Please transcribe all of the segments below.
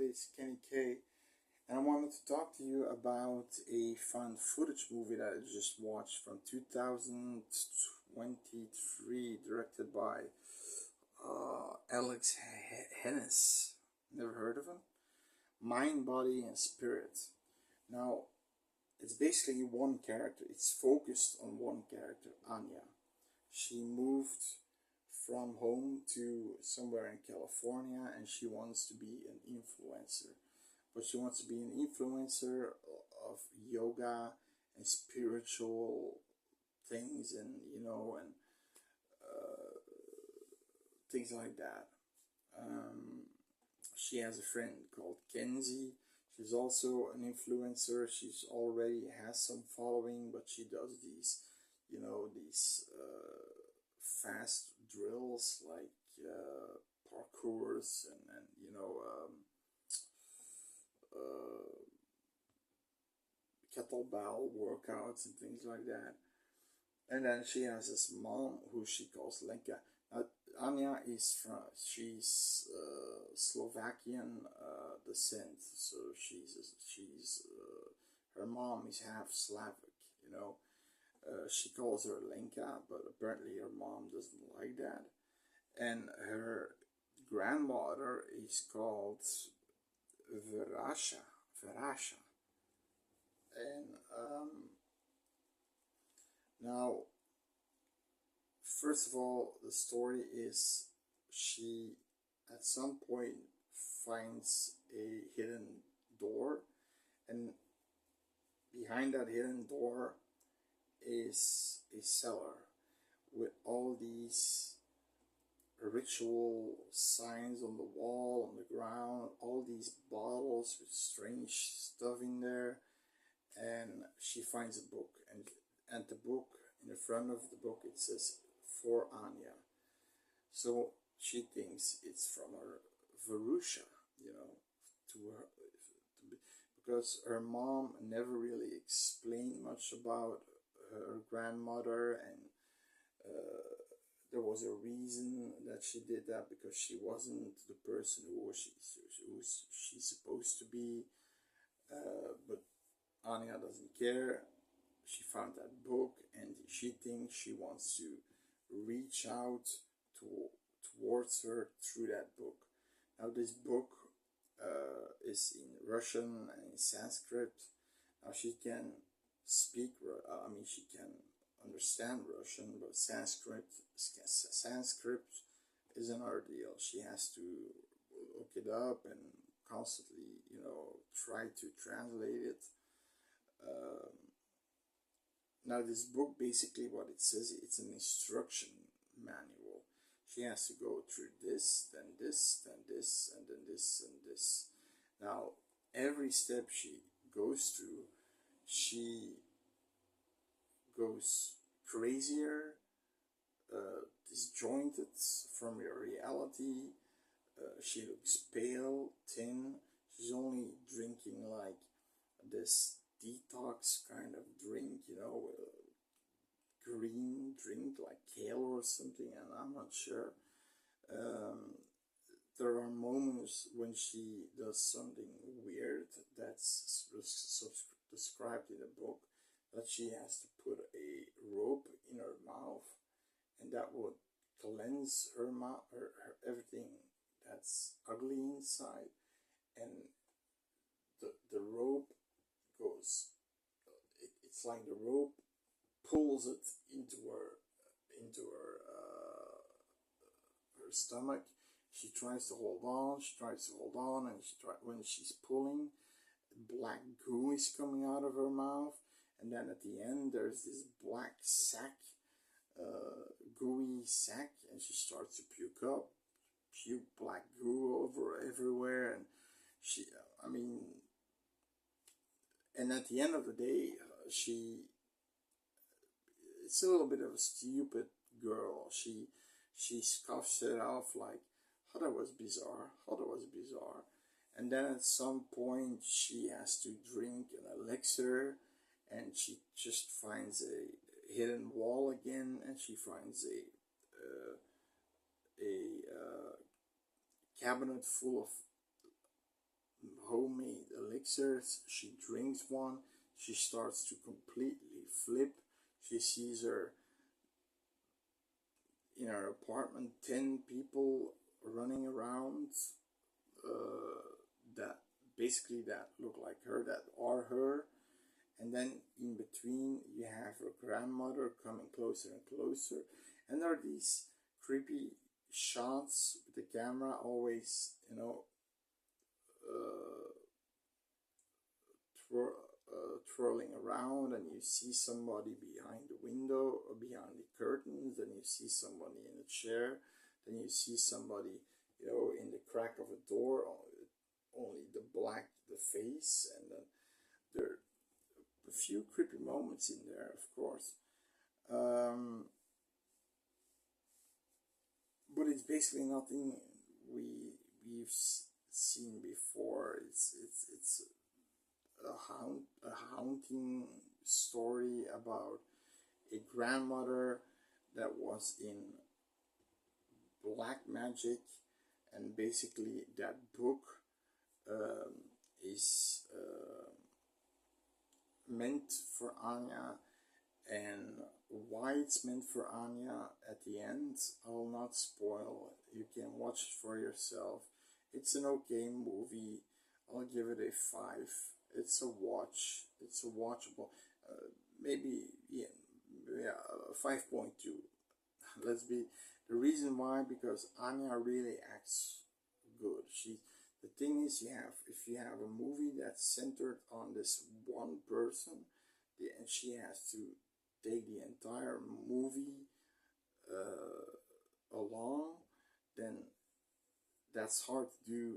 everybody, it's Kenny K, and I wanted to talk to you about a found footage movie that I just watched from 2023, directed by Alex Hennis. Never heard of him? Mind, Body, and Spirit. Now, it's basically one character. It's focused on one character, Anya. She moved from home to somewhere in California and she wants to be an influencer. But she wants to be an influencer of yoga and spiritual things and, things like that. She has a friend called Kenzie. She's also an influencer. She's already has some following, but she does these fast drills like parkours and kettlebell workouts and things like that. And then she has this mom who she calls Lenka. Anya she's Slovakian descent, so her mom is half Slavic. She calls her Lenka, but apparently her mom doesn't like that. And her grandmother is called Verasha. And now, first of all, the story is she at some point finds a hidden door, and behind that hidden door is a cellar with all these ritual signs on the wall, on the ground, all these bottles with strange stuff in there. And she finds a book, and the book, in the front of the book, it says for Anya. So she thinks it's from her Verusha, to her, because her mom never really explained much about her grandmother, and there was a reason that she did that, because she wasn't the person who she's supposed to be. But Anya doesn't care. She found that book and she thinks she wants to reach out towards her through that book. Now this book is in Russian and in Sanskrit. Now she can she can understand Russian, but Sanskrit is an ordeal. She has to look it up and constantly, try to translate it. Now this book, basically what it says, it's an instruction manual. She has to go through this, then this, then this, and then this, and this. Now, every step she goes through, she goes crazier, disjointed from your reality. She looks pale, thin. She's only drinking like this detox kind of drink, green drink like kale or something, and I'm not sure. There are moments when she does something weird that's described in the book, that she has to put a rope in her mouth, and that would cleanse her mouth, her everything that's ugly inside, and the rope goes. It's like the rope pulls it into her stomach. She tries to hold on. And when she's pulling, black goo is coming out of her mouth, and then at the end there's this black sack, gooey sack, and she starts to puke black goo everywhere, and and at the end of the day, it's a little bit of a stupid girl. She scoffs it off like, how that was bizarre, and then at some point she has to drink an elixir, and she just finds a hidden wall again, and she finds a cabinet full of mixers, she drinks one, she starts to completely flip. She sees her in her apartment, 10 people running around, that basically that look like her, that are her. And then in between you have her grandmother coming closer and closer, and there are these creepy shots with the camera always, you know, twirling around, and you see somebody behind the window or behind the curtains, then you see somebody in a chair, then you see somebody, you know, in the crack of a door, only the black, the face, and then there are a few creepy moments in there, of course. But it's basically nothing we've seen before. It's a haunting story about a grandmother that was in black magic, and basically that book is meant for Anya, and why it's meant for Anya at the end, I will not spoil. You can watch it for yourself. It's an okay movie. I'll give it a 5. It's a watch. It's a watchable. Maybe yeah, 5.2. Let's be. The reason why, because Anya really acts good. The thing is, if you have a movie that's centered on this one person, and she has to take the entire movie along, then that's hard to do.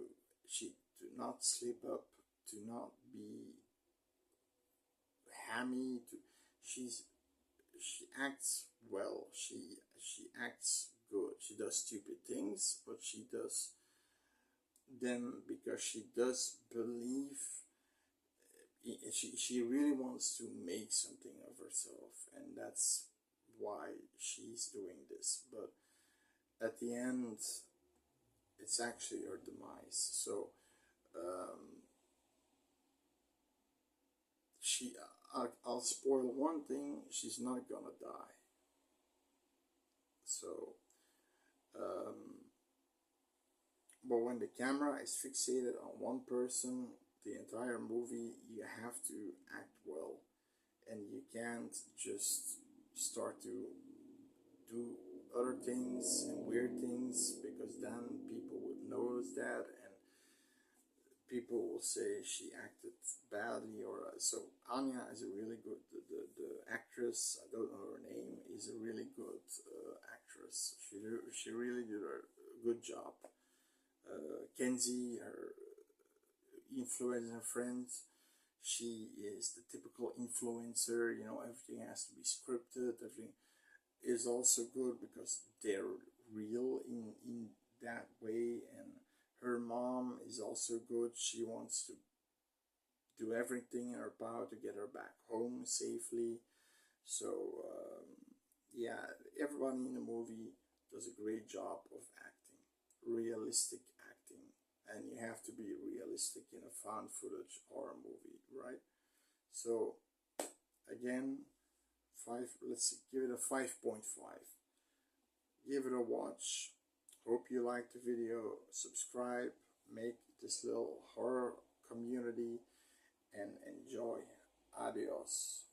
She to not slip up, to not be hammy. She acts well. She acts good. She does stupid things, but she does them because she does believe. She really wants to make something of herself, and that's why she's doing this. But at the end, it's actually her demise. So I'll spoil one thing: she's not gonna die. So, but when the camera is fixated on one person, the entire movie, you have to act well, and you can't just start to do other things and weird things, because then people would notice that, and people will say she acted badly. Or so Anya is a really good, the actress, I don't know her name, is a really good actress. She really did a good job. Kenzie, her influencer friend, she is the typical influencer, you know, everything has to be scripted. Everything is also good because they're real in that way. And her mom is also good. She wants to do everything in her power to get her back home safely. So yeah, everybody in the movie does a great job of acting, realistic acting, and you have to be realistic in a found footage horror movie, right? So again, let's give it a 5.5. Give it a watch. Hope you liked the video. Subscribe, make this little horror community, and enjoy. Adios.